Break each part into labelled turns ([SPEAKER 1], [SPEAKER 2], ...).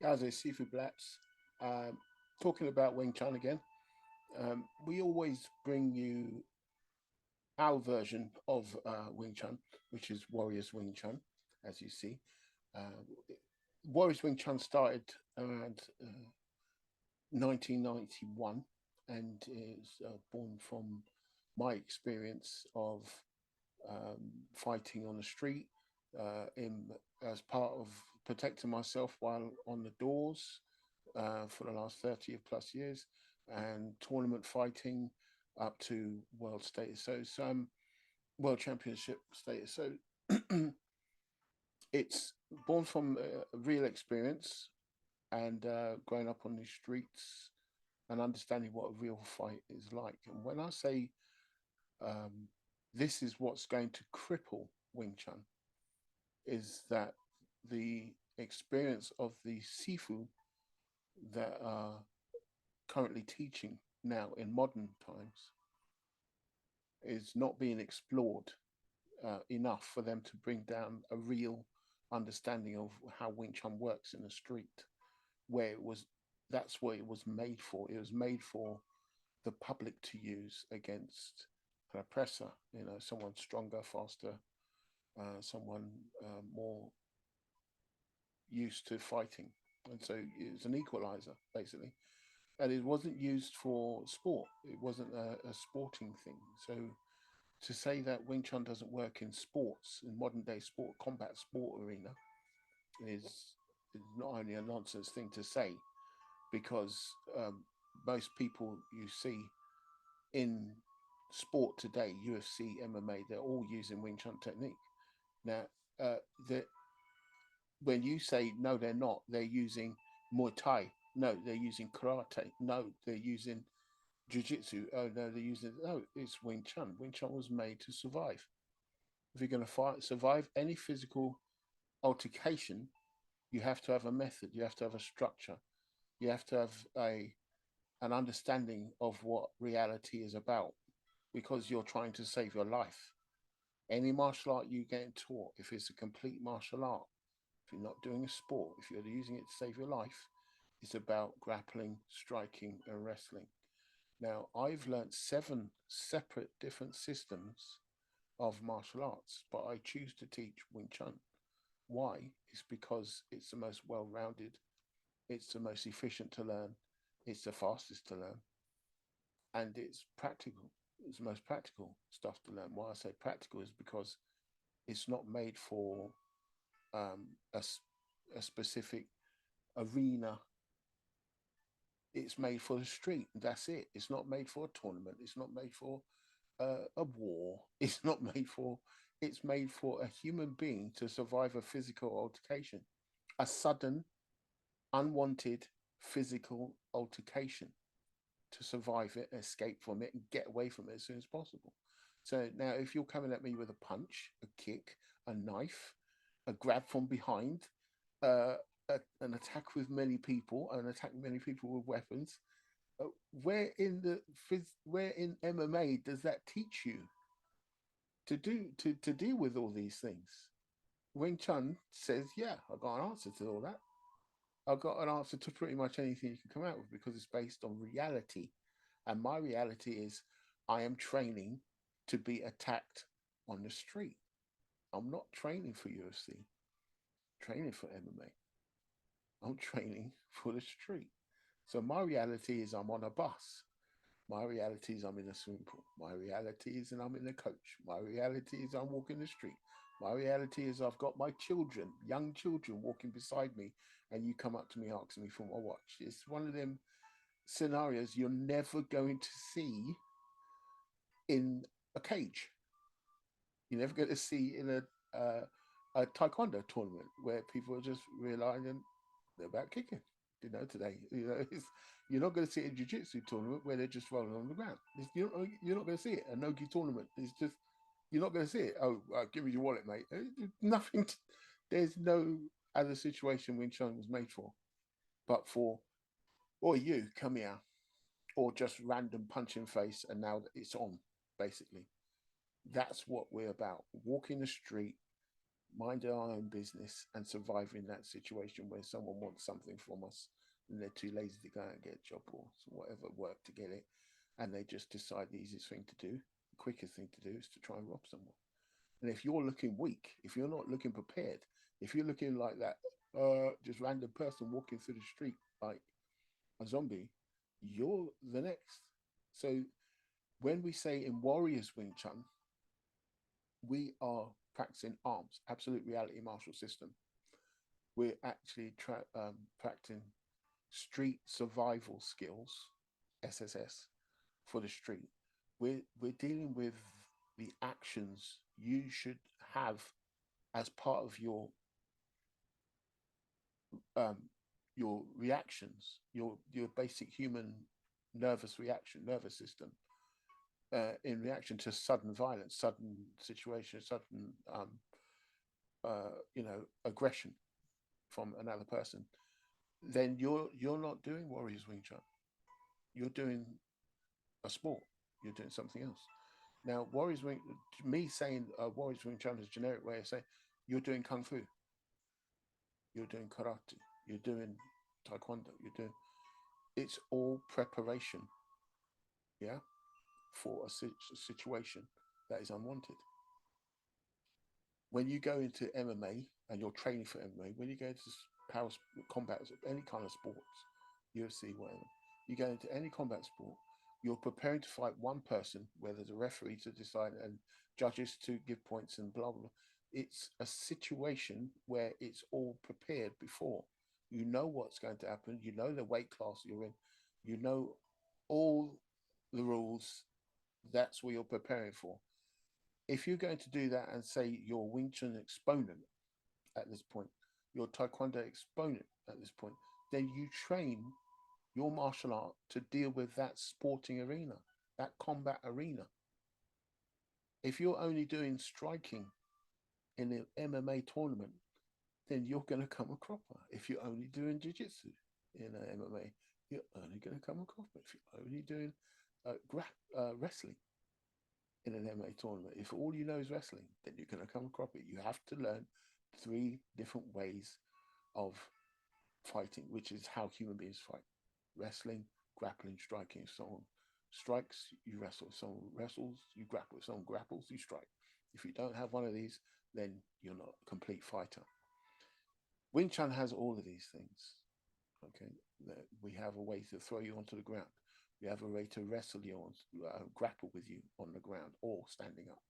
[SPEAKER 1] As a Sifu Blapps, talking about Wing Chun again. We always bring you our version of Wing Chun, which is Warriors Wing Chun, as you see. Uh, Warriors Wing Chun started around 1991 and is born from my experience of fighting on the street in as part of protecting myself while on the doors for the last 30 plus years, and tournament fighting up to world status. So some world championship status. So it's born from a real experience and growing up on the streets and understanding what a real fight is like. And when I say um, this is what's going to cripple Wing Chun, is that the experience of the Sifu that are currently teaching now in modern times is not being explored enough for them to bring down a real understanding of how Wing Chun works in the street, where it was that's what it was made for. It was made for the public to use against an oppressor, someone stronger, faster, someone more used to fighting. And so it's an equalizer, basically. And it wasn't used for sport. It wasn't a sporting thing. So to say that Wing Chun doesn't work in sports, in modern day sport, combat sport arena, is, is not only a nonsense thing to say, because most people you see in sport today, UFC, MMA, they're all using Wing Chun technique. Now, uh, when you say no, they're not, they're using Muay Thai. No, they're using karate. No, they're using jiu-jitsu. Oh no, they're using no. It's Wing Chun. Wing Chun was made to survive. If you're going to survive any physical altercation, you have to have a method. You have to have a structure. You have to have a an understanding of what reality is about, because you're trying to save your life. Any martial art you get taught, if it's a complete martial art, if you're not doing a sport, if you're using it to save your life, it's about grappling, striking, and wrestling. Now, I've learned 7 separate different systems of martial arts, but I choose to teach Wing Chun. Why? It's because it's the most well rounded, it's the most efficient to learn, it's the fastest to learn, and it's practical. It's the most practical stuff to learn. Why I say practical is because it's not made for um, a, a specific arena. It's made for the street. That's it. It's not made for a tournament. It's not made for a war. It's not made for. It's made for a human being to survive a physical altercation, a sudden, unwanted physical altercation, to survive it, escape from it, and get away from it as soon as possible. So now, if you're coming at me with a punch, a kick, a knife, a grab from behind, uh, an attack with many people, an attack many people with weapons, where in where in MMA does that teach you to deal with all these things? Wing Chun says, yeah, I've got an answer to all that. I've got an answer to pretty much anything you can come out with, because it's based on reality. And my reality is I am training to be attacked on the street. I'm not training for UFC, training for MMA. I'm training for the street. So my reality is I'm on a bus. My reality is I'm in a swimming pool. My reality is and I'm in a coach. My reality is I'm walking the street. My reality is I've got my children, young children, walking beside me, and you come up to me asking me for my watch. It's one of them scenarios you're never going to see in a cage. You're never going to see in a taekwondo tournament where people are just relying they're about kicking. Today, you're not going to see it in jiu-jitsu tournament where they're just rolling on the ground. You're not going to see it. A nogi tournament is just you're not going to see it. Oh, give me your wallet, mate. Nothing. There's no other situation Wing Chun was made for, but for or you come here, or just random punch in face, and now it's on. Basically, that's what we're about. Walking the street, mind our own business and survive in that situation where someone wants something from us and they're too lazy to go out and get a job or whatever work to get it, and they just decide the easiest thing to do, the quickest thing to do is to try and rob someone. And if you're looking weak, if you're not looking prepared, if you're looking like that just random person walking through the street like a zombie, you're the next. So when we say in Warriors Wing Chun, we are practicing arms, absolute reality martial system. We're actually practicing street survival skills, SSS, for the street. We're dealing with the actions you should have as part of um, your reactions, your basic human nervous system, in reaction to sudden violence, sudden situation, sudden aggression from another person. Then you're not doing Warriors Wing Chun. You're doing a sport. You're doing something else. Now, Warriors Wing, me saying Warriors Wing Chun is a generic way of saying you're doing Kung Fu, you're doing Karate, you're doing Taekwondo, you're doing, it's all preparation, yeah, for a situation that is unwanted. When you go into MMA and you're training for MMA, when you go into power combat, any kind of sports, UFC, whatever, you go into any combat sport, you're preparing to fight one person where there's a referee to decide and judges to give points and blah, blah, blah. It's a situation where it's all prepared before. You know what's going to happen. You know the weight class you're in. You know all the rules. That's what you're preparing for. If you're going to do that and say you're Wing Chun exponent at this point, your Taekwondo exponent at this point, then you train your martial art to deal with that sporting arena, that combat arena. If you're only doing striking in an MMA tournament, then you're going to come a cropper. If you're only doing jiu-jitsu in an MMA, you're only going to come a cropper. If you're only doing wrestling in an MMA tournament, if all you know is wrestling, then you're going to come a cropper. You have to learn 3 different ways of fighting, which is how human beings fight: wrestling, grappling, striking. If someone strikes, you wrestle. If someone wrestles, you grapple. If someone grapples, you strike. If you don't have one of these, then you're not a complete fighter. Wing Chun has all of these things. Okay, we have a way to throw you onto the ground. We have a way to wrestle you on, grapple with you on the ground or standing up,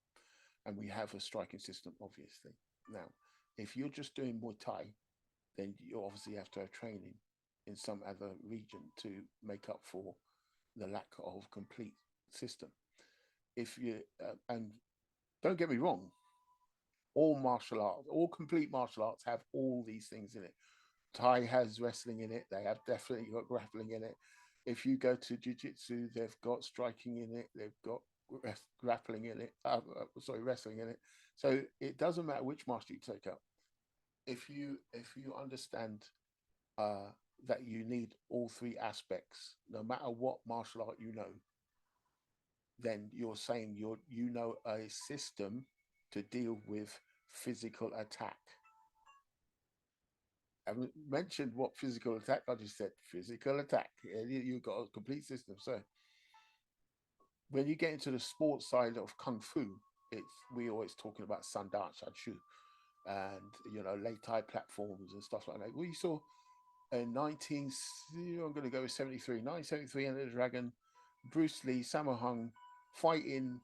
[SPEAKER 1] and we have a striking system, obviously. Now, if you're just doing Muay Thai, then you obviously have to have training in some other region to make up for the lack of complete system. If you and don't get me wrong, all martial arts, all complete martial arts have all these things in it. Thai has wrestling in it. They have definitely got grappling in it. If you go to jiu-jitsu, they've got striking in it. They've got grappling in it. Wrestling in it. So it doesn't matter which martial you take up. If you understand uh, that you need all 3 aspects, no matter what martial art you know, then you're saying you know a system to deal with physical attack. I haven't mentioned what physical attack. I just said physical attack. You've got a complete system. So when you get into the sports side of kung fu, we always talking about sandan shu and late tie platforms and stuff like that. We saw in 19, I'm going to go with 73, 1973, Enter the Dragon, Bruce Lee, Sammo Hung fighting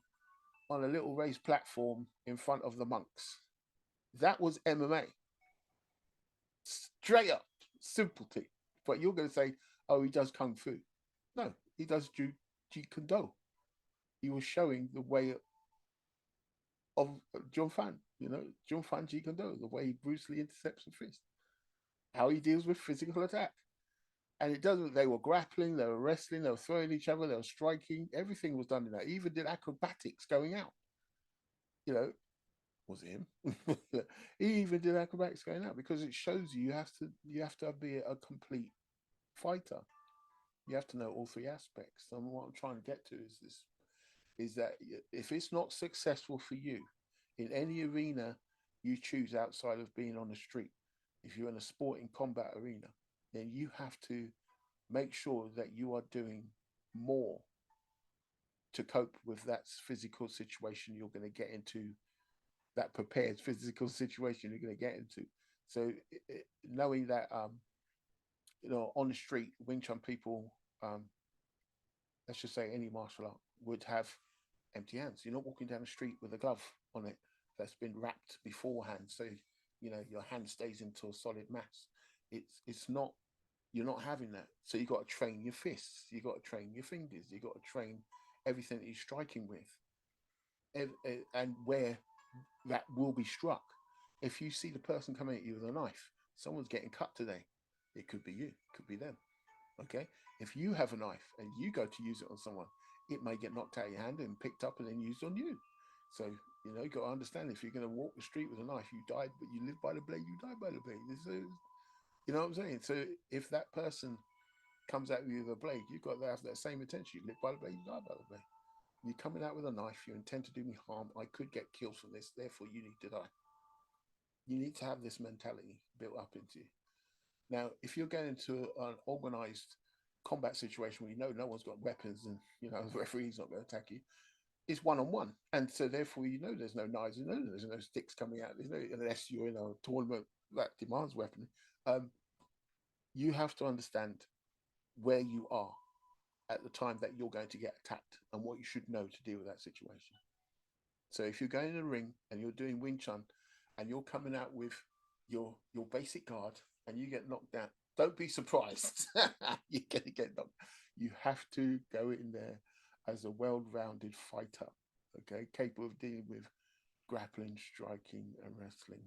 [SPEAKER 1] on a little raised platform in front of the monks. That was MMA. Straight up, simpleton. But you're going to say, oh, he does kung fu. No, he does Jeet Kune Do. He was showing the way of John Fan, John Fan Jeet Kune Do, the way Bruce Lee intercepts a fist, how he deals with physical attack. And it doesn't, they were grappling, they were wrestling, they were throwing each other, they were striking, everything was done in that. He even did acrobatics going out. Was it him? He even did acrobatics going out because it shows you have to be a complete fighter. You have to know all 3 aspects. And what I'm trying to get to is that if it's not successful for you in any arena you choose outside of being on the street. If you're in a sporting combat arena, then you have to make sure that you are doing more to cope with that physical situation you're going to get into, that prepared physical situation you're going to get into. So knowing that, on the street, Wing Chun people, um, let's just say any martial art, would have empty hands. You're not walking down the street with a glove on it that's been wrapped beforehand, so your hand stays into a solid mass. It's not. You're not having that. So you got to train your fists. You got to train your fingers. You got to train everything that you're striking with, and where that will be struck. If you see the person coming at you with a knife, someone's getting cut today. It could be you. It could be them. Okay. If you have a knife and you go to use it on someone, it may get knocked out of your hand and picked up and then used on you. So you got to understand, if you're going to walk the street with a knife, you died, but you live by the blade. You die by the blade. You know what I'm saying? So if that person comes at you with a blade, you've got to have that same intention. You live by the blade, you die by the blade. You're coming out with a knife, you intend to do me harm. I could get killed from this, therefore you need to die. You need to have this mentality built up into you. Now, if you're going into an organized combat situation where no one's got weapons, and the referee's not going to attack you, it's one on one, and so therefore there's no knives, there's no sticks coming out. There's no, unless you're in a tournament that demands weapon. Um, you have to understand where you are at the time that you're going to get attacked and what you should know to deal with that situation. So if you're going in the ring and you're doing Wing Chun and you're coming out with your basic guard and you get knocked down, don't be surprised. You're going to get knocked. You have to go in there as a well-rounded fighter, okay, capable of dealing with grappling, striking, and wrestling.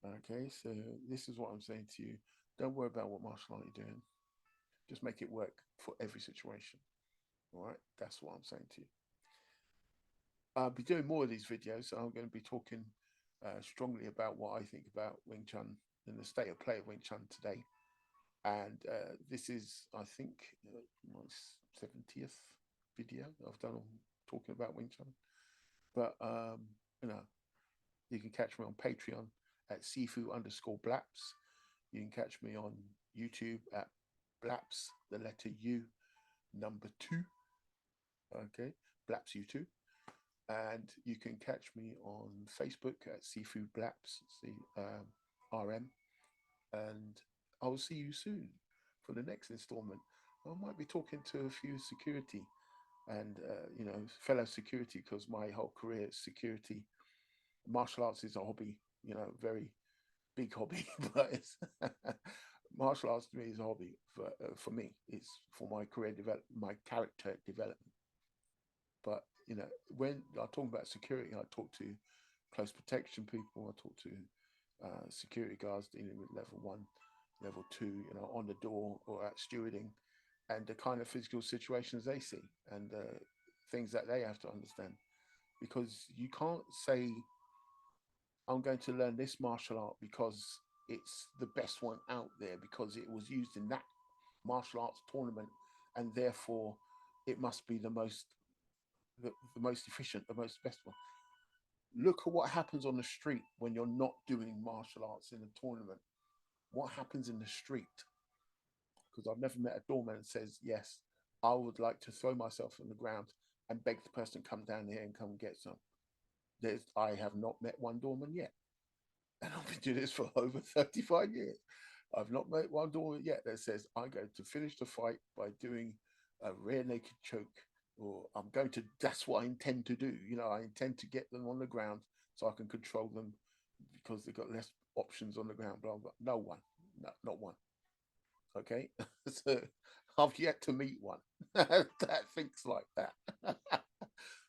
[SPEAKER 1] Okay, so this is what I'm saying to you. Don't worry about what martial art you're doing. Just make it work for every situation. All right, that's what I'm saying to you. I'll be doing more of these videos. So I'm going to be talking strongly about what I think about Wing Chun and the state of play of Wing Chun today. And this is, I think, my 70th video I've done on talking about Wing Chun. But, you can catch me on Patreon at Sifu_Blapps. You can catch me on YouTube at Blapps, the letter U, number 2. Okay, Blapps U2. And you can catch me on Facebook at Sifu Blapps, a.r.m.s. And I'll see you soon for the next installment. I might be talking to a few security and, fellow security, because my whole career is security. Martial arts is a hobby, very big hobby, but it's martial arts to me is a hobby. For me, it's for my career development, my character development. But when I talk about security, I talk to close protection people. I talk to security guards dealing with level 1, level 2, on the door or at stewarding, and the kind of physical situations they see and things that they have to understand. Because you can't say, I'm going to learn this martial art because it's the best one out there, because it was used in that martial arts tournament, and therefore it must be the most efficient, the most best one. Look at what happens on the street when you're not doing martial arts in a tournament. What happens in the street? Because I've never met a doorman that says, yes, I would like to throw myself on the ground and beg the person to come down here and come and get some. I have not met one doorman yet. And I've been doing this for over 35 years. I've not met one doorman yet that says, I'm going to finish the fight by doing a rear naked choke, or that's what I intend to do. I intend to get them on the ground so I can control them because they've got less options on the ground. Blah, blah. No one, not one. Okay. So I've yet to meet one that thinks like that.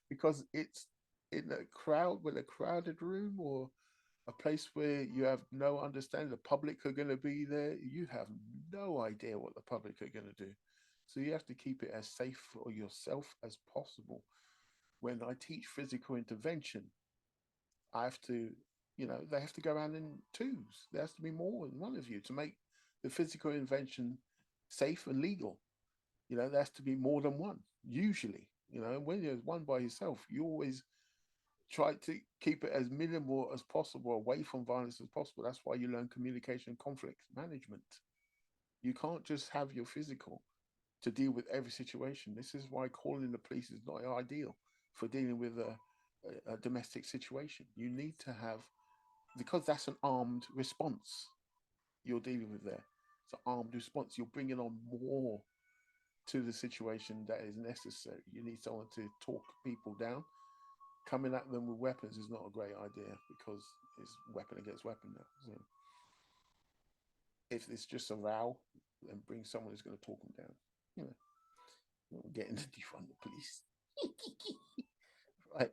[SPEAKER 1] Because it's in a crowd, with a crowded room, or a place where you have no understanding the public are going to be there. You have no idea what the public are going to do. So you have to keep it as safe for yourself as possible. When I teach physical intervention, I have to, they have to go around in twos. There has to be more than one of you to make the physical intervention safe and legal. There has to be more than one, usually. And when there's one by yourself, you always Try to keep it as minimal as possible, away from violence as possible. That's why you learn communication and conflict management. You can't just have your physical to deal with every situation. This is why calling the police is not ideal for dealing with a domestic situation. You need to have, because that's an armed response you're dealing with there. It's an armed response. You're bringing on more to the situation that is necessary. You need someone to talk people down. Coming at them with weapons is not a great idea because it's weapon against weapon now. So if it's just a row, then bring someone who's going to talk them down. You know, getting to defund the police. Right.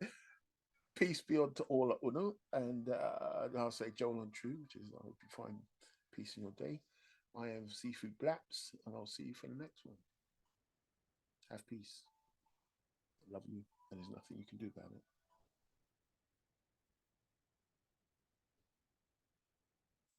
[SPEAKER 1] Peace be unto all at Uno. And I'll say Joel on True, which is I hope you find peace in your day. I am Sifu Blapps, and I'll see you for the next one. Have peace. I love you, and there's nothing you can do about it.